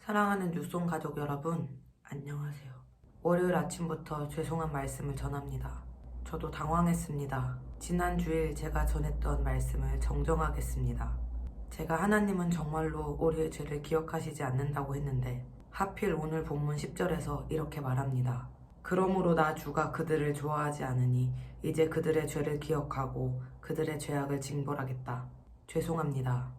사랑하는 뉴송 가족 여러분, 안녕하세요. 월요일 아침부터 죄송한 말씀을 전합니다. 저도 당황했습니다. 지난 주일 제가 전했던 말씀을 정정하겠습니다. 제가 하나님은 정말로 우리의 죄를 기억하시지 않는다고 했는데 하필 오늘 본문 10절에서 이렇게 말합니다. 그러므로 나 주가 그들을 좋아하지 않으니 이제 그들의 죄를 기억하고 그들의 죄악을 징벌하겠다. 죄송합니다.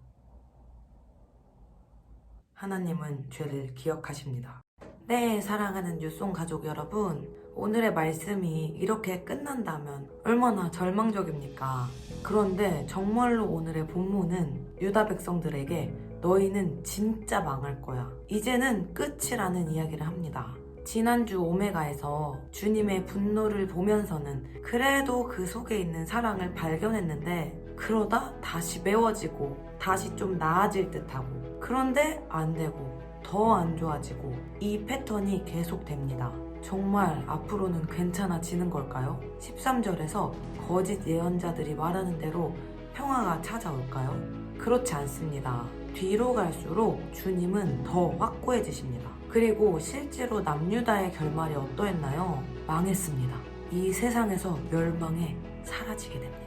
하나님은 죄를 기억하십니다. 네, 사랑하는 뉴송 가족 여러분, 오늘의 말씀이 이렇게 끝난다면 얼마나 절망적입니까? 그런데 정말로 오늘의 본문은 유다 백성들에게 너희는 진짜 망할 거야, 이제는 끝이라는 이야기를 합니다. 지난주 오메가에서 주님의 분노를 보면서는 그래도 그 속에 있는 사랑을 발견했는데 그러다 다시 메워지고 다시 좀 나아질 듯하고, 그런데 안 되고 더 안 좋아지고 이 패턴이 계속됩니다. 정말 앞으로는 괜찮아지는 걸까요? 13절에서 거짓 예언자들이 말하는 대로 평화가 찾아올까요? 그렇지 않습니다. 뒤로 갈수록 주님은 더 확고해지십니다. 그리고 실제로 남유다의 결말이 어떠했나요? 망했습니다. 이 세상에서 멸망해 사라지게 됩니다.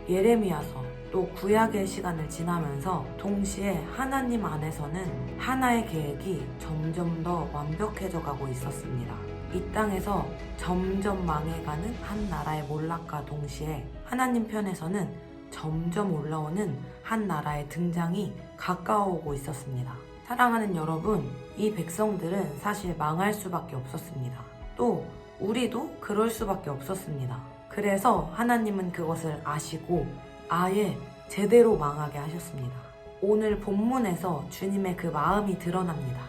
예레미야서 또 구약의 시간을 지나면서 동시에 하나님 안에서는 하나의 계획이 점점 더 완벽해져 가고 있었습니다. 이 땅에서 점점 망해가는 한 나라의 몰락과 동시에 하나님 편에서는 점점 올라오는 한 나라의 등장이 가까워오고 있었습니다. 사랑하는 여러분, 이 백성들은 사실 망할 수밖에 없었습니다. 또 우리도 그럴 수밖에 없었습니다. 그래서 하나님은 그것을 아시고 아예 제대로 망하게 하셨습니다. 오늘 본문에서 주님의 그 마음이 드러납니다.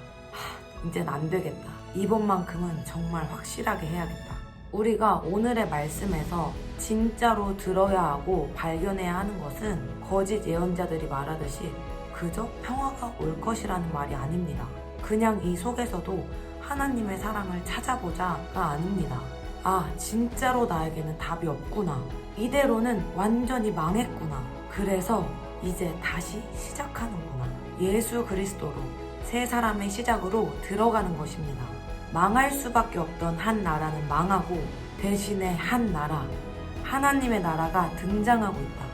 이젠 안 되겠다. 이번만큼은 정말 확실하게 해야겠다. 우리가 오늘의 말씀에서 진짜로 들어야 하고 발견해야 하는 것은 거짓 예언자들이 말하듯이 그저 평화가 올 것이라는 말이 아닙니다. 그냥 이 속에서도 하나님의 사랑을 찾아보자가 아닙니다. 아, 진짜로 나에게는 답이 없구나. 이대로는 완전히 망했구나. 그래서 이제 다시 시작하는구나. 예수 그리스도로 새 사람의 시작으로 들어가는 것입니다. 망할 수밖에 없던 한 나라는 망하고 대신에 한 나라, 하나님의 나라가 등장하고 있다.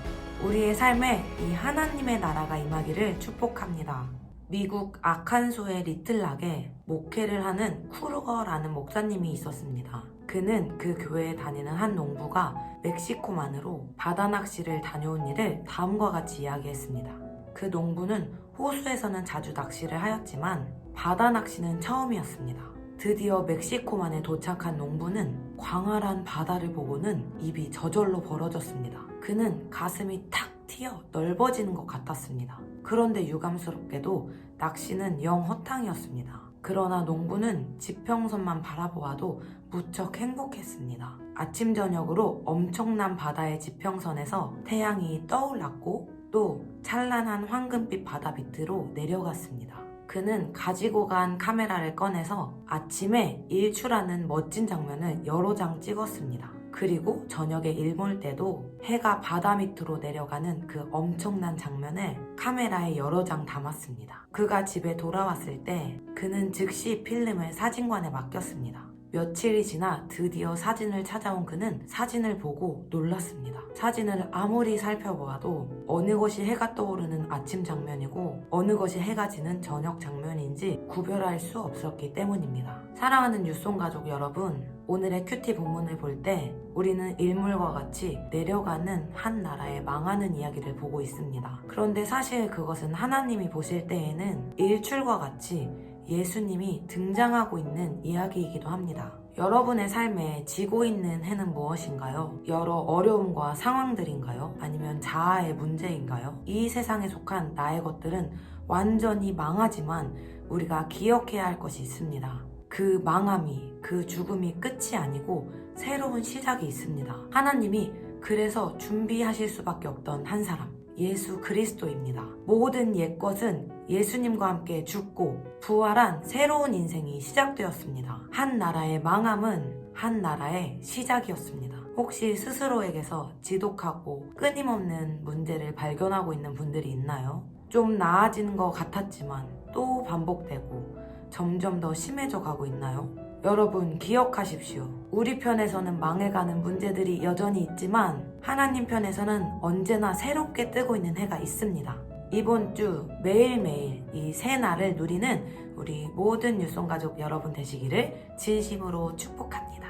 우리의 삶에 이 하나님의 나라가 임하기를 축복합니다. 미국 아칸소의 리틀락에 목회를 하는 쿠르거라는 목사님이 있었습니다. 그는 그 교회에 다니는 한 농부가 멕시코만으로 바다 낚시를 다녀온 일을 다음과 같이 이야기했습니다. 그 농부는 호수에서는 자주 낚시를 하였지만 바다 낚시는 처음이었습니다. 드디어 멕시코만에 도착한 농부는 광활한 바다를 보고는 입이 저절로 벌어졌습니다. 그는 가슴이 탁 튀어 넓어지는 것 같았습니다. 그런데 유감스럽게도 낚시는 영 허탕이었습니다. 그러나 농부는 지평선만 바라보아도 무척 행복했습니다. 아침 저녁으로 엄청난 바다의 지평선에서 태양이 떠올랐고 또 찬란한 황금빛 바다 밑으로 내려갔습니다. 그는 가지고 간 카메라를 꺼내서 아침에 일출하는 멋진 장면을 여러 장 찍었습니다. 그리고 저녁에 일몰 때도 해가 바다 밑으로 내려가는 그 엄청난 장면을 카메라에 여러 장 담았습니다. 그가 집에 돌아왔을 때 그는 즉시 필름을 사진관에 맡겼습니다. 며칠이 지나 드디어 사진을 찾아온 그는 사진을 보고 놀랐습니다. 사진을 아무리 살펴보아도 어느 것이 해가 떠오르는 아침 장면이고 어느 것이 해가 지는 저녁 장면인지 구별할 수 없었기 때문입니다. 사랑하는 뉴송 가족 여러분, 오늘의 큐티 본문을 볼 때 우리는 일몰과 같이 내려가는 한 나라의 망하는 이야기를 보고 있습니다. 그런데 사실 그것은 하나님이 보실 때에는 일출과 같이 예수님이 등장하고 있는 이야기이기도 합니다. 여러분의 삶에 지고 있는 해는 무엇인가요? 여러 어려움과 상황들인가요? 아니면 자아의 문제인가요? 이 세상에 속한 나의 것들은 완전히 망하지만 우리가 기억해야 할 것이 있습니다. 그 망함이, 그 죽음이 끝이 아니고 새로운 시작이 있습니다. 하나님이 그래서 준비하실 수밖에 없던 한 사람, 예수 그리스도입니다. 모든 옛것은 예수님과 함께 죽고 부활한 새로운 인생이 시작되었습니다. 한 나라의 망함은 한 나라의 시작이었습니다. 혹시 스스로에게서 지독하고 끊임없는 문제를 발견하고 있는 분들이 있나요? 좀 나아지는 것 같았지만 또 반복되고 점점 더 심해져 가고 있나요? 여러분 기억하십시오. 우리 편에서는 망해가는 문제들이 여전히 있지만 하나님 편에서는 언제나 새롭게 뜨고 있는 해가 있습니다. 이번 주 매일매일 이 새 날을 누리는 우리 모든 유송가족 여러분 되시기를 진심으로 축복합니다.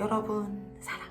여러분 사랑.